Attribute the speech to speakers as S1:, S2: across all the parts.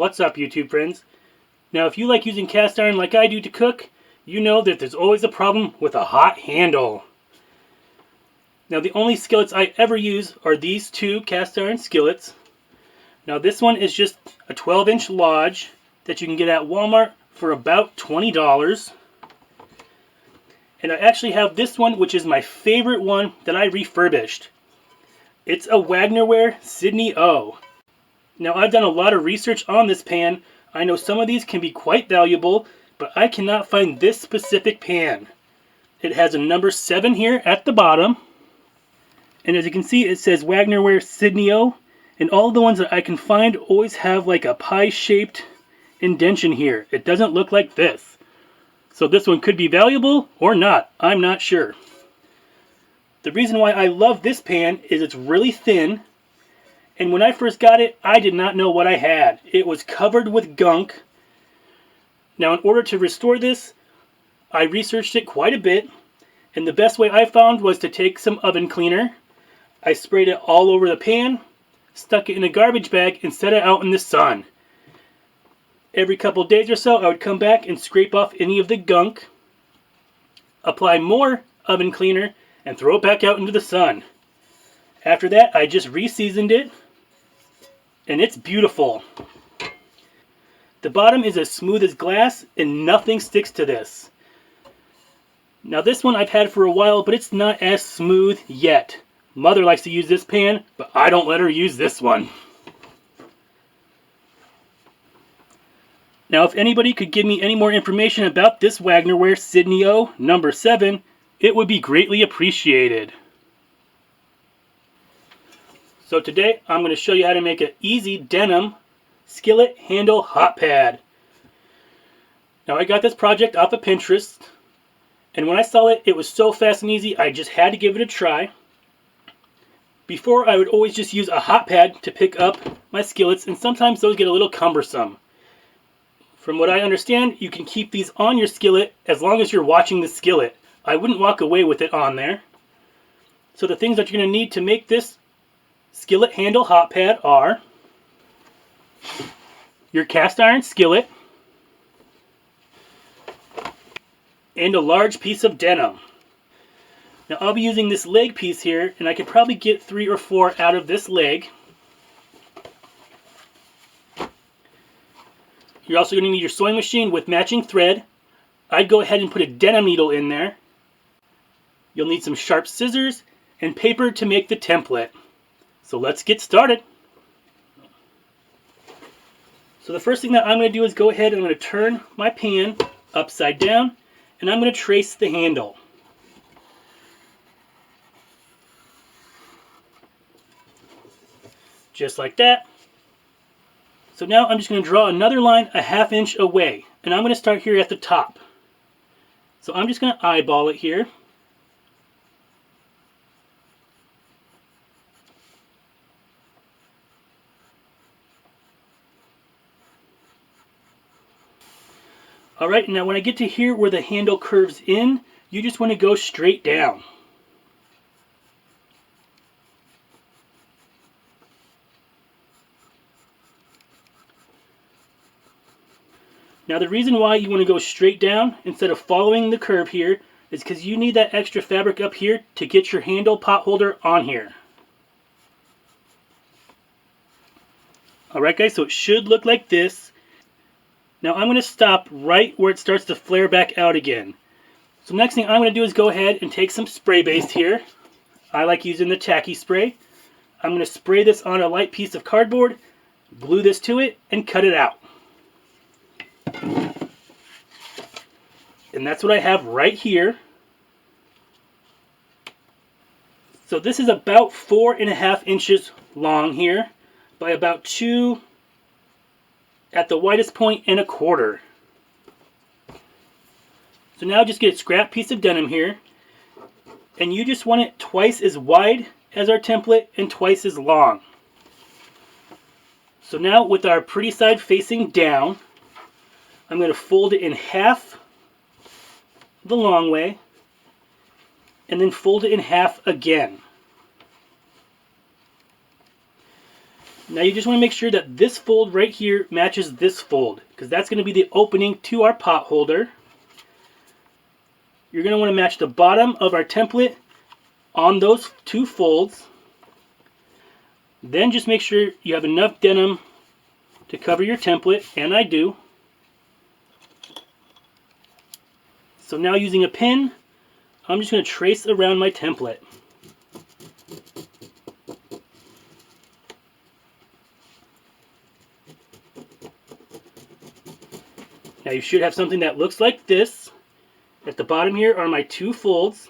S1: What's up, YouTube friends? Now, if you like using cast iron like I do to cook, you know that there's always a problem with a hot handle. Now, the only skillets I ever use are these two cast iron skillets. Now, this one is just a 12-inch Lodge that you can get at Walmart for about $20. And I actually have this one, which is my favorite one that I refurbished. It's a Wagnerware Sydney O. Now, I've done a lot of research on this pan. I know some of these can be quite valuable, but I cannot find this specific pan. It has a number 7 here at the bottom. And as you can see, it says Wagnerware Sydney O. And all the ones that I can find always have like a pie-shaped indentation here. It doesn't look like this. So this one could be valuable or not. I'm not sure. The reason why I love this pan is it's really thin. And when I first got it, I did not know what I had. It was covered with gunk. Now, in order to restore this, I researched it quite a bit. And the best way I found was to take some oven cleaner. I sprayed it all over the pan, stuck it in a garbage bag, and set it out in the sun. Every couple days or so, I would come back and scrape off any of the gunk, apply more oven cleaner, and throw it back out into the sun. After that, I just re-seasoned it, and it's beautiful. The bottom is as smooth as glass, and nothing sticks to this. Now, this one I've had for a while, but it's not as smooth yet. Mother likes to use this pan, but I don't let her use this one. Now, if anybody could give me any more information about this Wagnerware Sydney O number 7, it would be greatly appreciated. So today, I'm going to show you how to make an easy denim skillet handle hot pad. Now, I got this project off of Pinterest, and when I saw it, it was so fast and easy, I just had to give it a try. Before, I would always just use a hot pad to pick up my skillets, and sometimes those get a little cumbersome. From what I understand, you can keep these on your skillet as long as you're watching the skillet. I wouldn't walk away with it on there. So the things that you're going to need to make this skillet handle hot pad are your cast iron skillet and a large piece of denim. Now, I'll be using this leg piece here, and I could probably get 3 or 4 out of this leg. You're also going to need your sewing machine with matching thread. I'd go ahead and put a denim needle in there. You'll need some sharp scissors and paper to make the template. So let's get started. So the first thing that I'm going to do is go ahead and I'm going to turn my pan upside down, and I'm going to trace the handle. Just like that. So now I'm just going to draw another line a 1/2 inch away, and I'm going to start here at the top. So I'm just going to eyeball it here. Alright, now when I get to here where the handle curves in, you just want to go straight down. Now, the reason why you want to go straight down instead of following the curve here is because you need that extra fabric up here to get your handle pot holder on here. Alright guys, so it should look like this. Now I'm going to stop right where it starts to flare back out again. So next thing I'm going to do is go ahead and take some spray base here. I like using the tacky spray. I'm going to spray this on a light piece of cardboard, glue this to it, and cut it out. And that's what I have right here. So this is about 4.5 inches long here by about 2 at the widest point and 1/4. So now just get a scrap piece of denim here, and you just want it twice as wide as our template and twice as long. So now with our pretty side facing down, I'm going to fold it in half the long way, and then fold it in half again. Now you just want to make sure that this fold right here matches this fold, because that's going to be the opening to our pot holder. You're going to want to match the bottom of our template on those two folds. Then just make sure you have enough denim to cover your template, and I do. So now using a pin, I'm just going to trace around my template. Now you should have something that looks like this. At the bottom here are my two folds.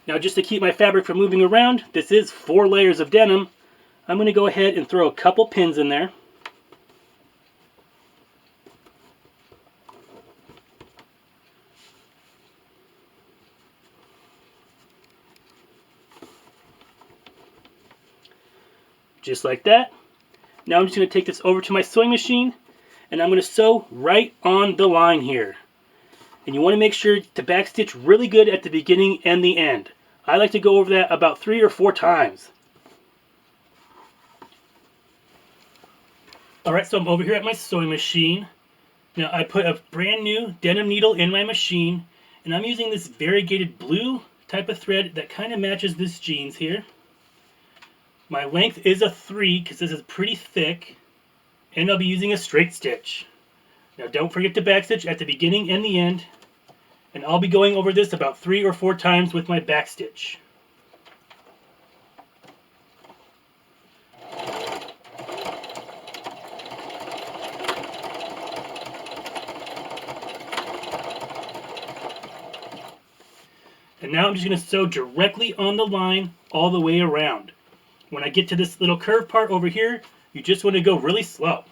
S1: Now just to keep my fabric from moving around, this is 4 layers of denim. I'm going to go ahead and throw a couple pins in there. Just like that. Now I'm just going to take this over to my sewing machine, and I'm going to sew right on the line here. And you want to make sure to backstitch really good at the beginning and the end. I like to go over that about 3 or 4 times. Alright, so I'm over here at my sewing machine. Now I put a brand new denim needle in my machine, and I'm using this variegated blue type of thread that kind of matches this jeans here. My length is a 3 because this is pretty thick, and I'll be using a straight stitch. Now don't forget to backstitch at the beginning and the end, and I'll be going over this about 3 or 4 times with my backstitch. And now I'm just going to sew directly on the line all the way around. When I get to this little curve part over here, you just want to go really slow.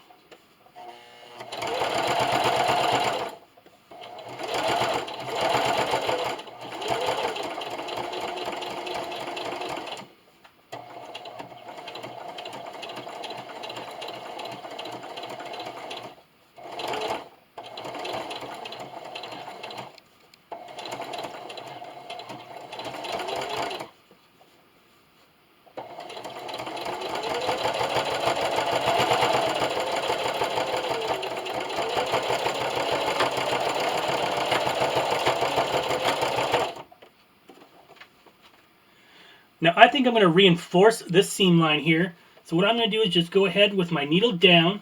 S1: Now I think I'm going to reinforce this seam line here. So what I'm going to do is just go ahead with my needle down.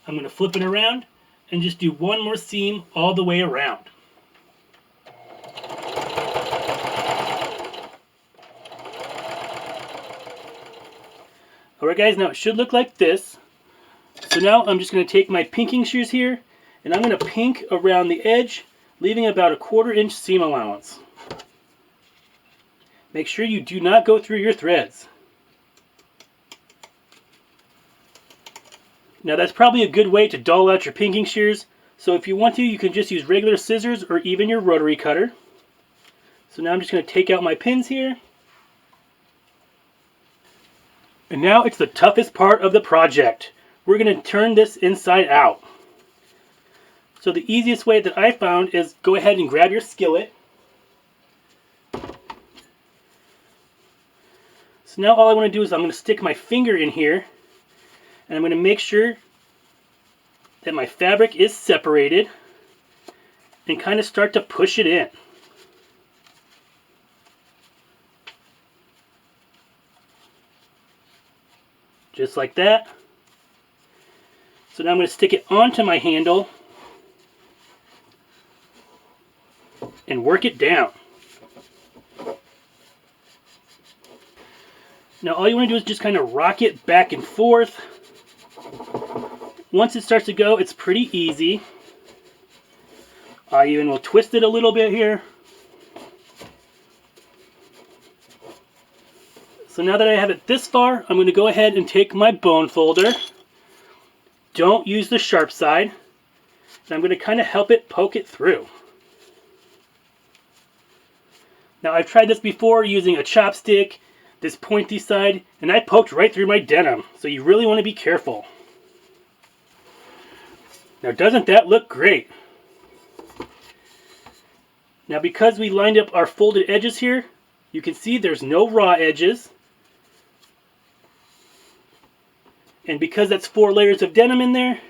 S1: I'm going to flip it around and just do one more seam all the way around. Alright guys, now it should look like this. So now I'm just going to take my pinking shears here, and I'm going to pink around the edge, leaving about a 1/4 inch seam allowance. Make sure you do not go through your threads. Now that's probably a good way to dull out your pinking shears, so if you want to, you can just use regular scissors or even your rotary cutter. So now I'm just going to take out my pins here. And now it's the toughest part of the project. We're going to turn this inside out. So the easiest way that I found is go ahead and grab your skillet. So now all I want to do is I'm going to stick my finger in here, and I'm going to make sure that my fabric is separated and kind of start to push it in. Just like that. So now I'm going to stick it onto my handle and work it down. Now all you want to do is just kind of rock it back and forth. Once it starts to go, it's pretty easy. I even will twist it a little bit here. So now that I have it this far, I'm going to go ahead and take my bone folder. Don't use the sharp side. And I'm going to kind of help it poke it through. Now I've tried this before using a chopstick, this pointy side, and I poked right through my denim. So you really want to be careful. Now doesn't that look great? Now because we lined up our folded edges here, you can see there's no raw edges. And because that's 4 layers of denim in there,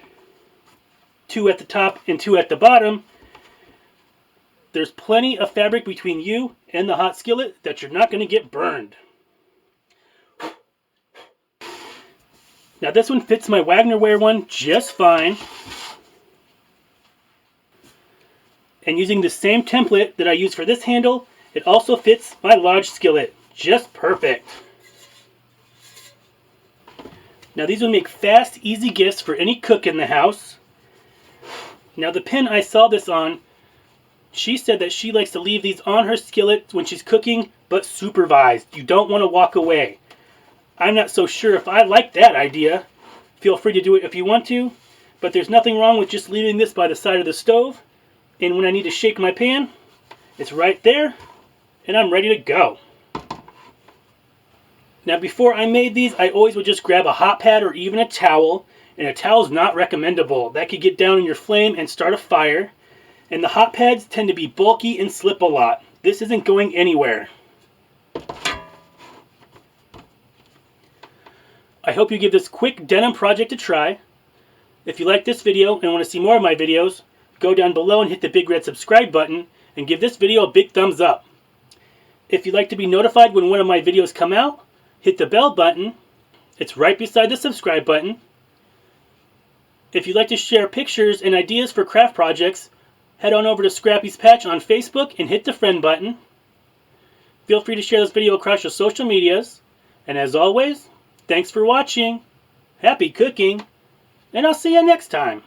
S1: 2 at the top and 2 at the bottom, there's plenty of fabric between you and the hot skillet that you're not going to get burned. Now this one fits my Wagner Ware one just fine. And using the same template that I use for this handle, it also fits my Lodge skillet just perfect. Now these will make fast, easy gifts for any cook in the house. Now the pin I saw this on, she said that she likes to leave these on her skillet when she's cooking, but supervised. You don't want to walk away. I'm not so sure if I like that idea. Feel free to do it if you want to, but there's nothing wrong with just leaving this by the side of the stove. And when I need to shake my pan, it's right there, and I'm ready to go. Now before I made these, I always would just grab a hot pad or even a towel, and a towel is not recommendable. That could get down in your flame and start a fire. And the hot pads tend to be bulky and slip a lot. This isn't going anywhere. I hope you give this quick denim project a try. If you like this video and want to see more of my videos, go down below and hit the big red subscribe button and give this video a big thumbs up. If you'd like to be notified when one of my videos come out, hit the bell button. It's right beside the subscribe button. If you'd like to share pictures and ideas for craft projects, head on over to Scrappy's Patch on Facebook and hit the friend button. Feel free to share this video across your social medias. And as always, thanks for watching, happy cooking, and I'll see you next time.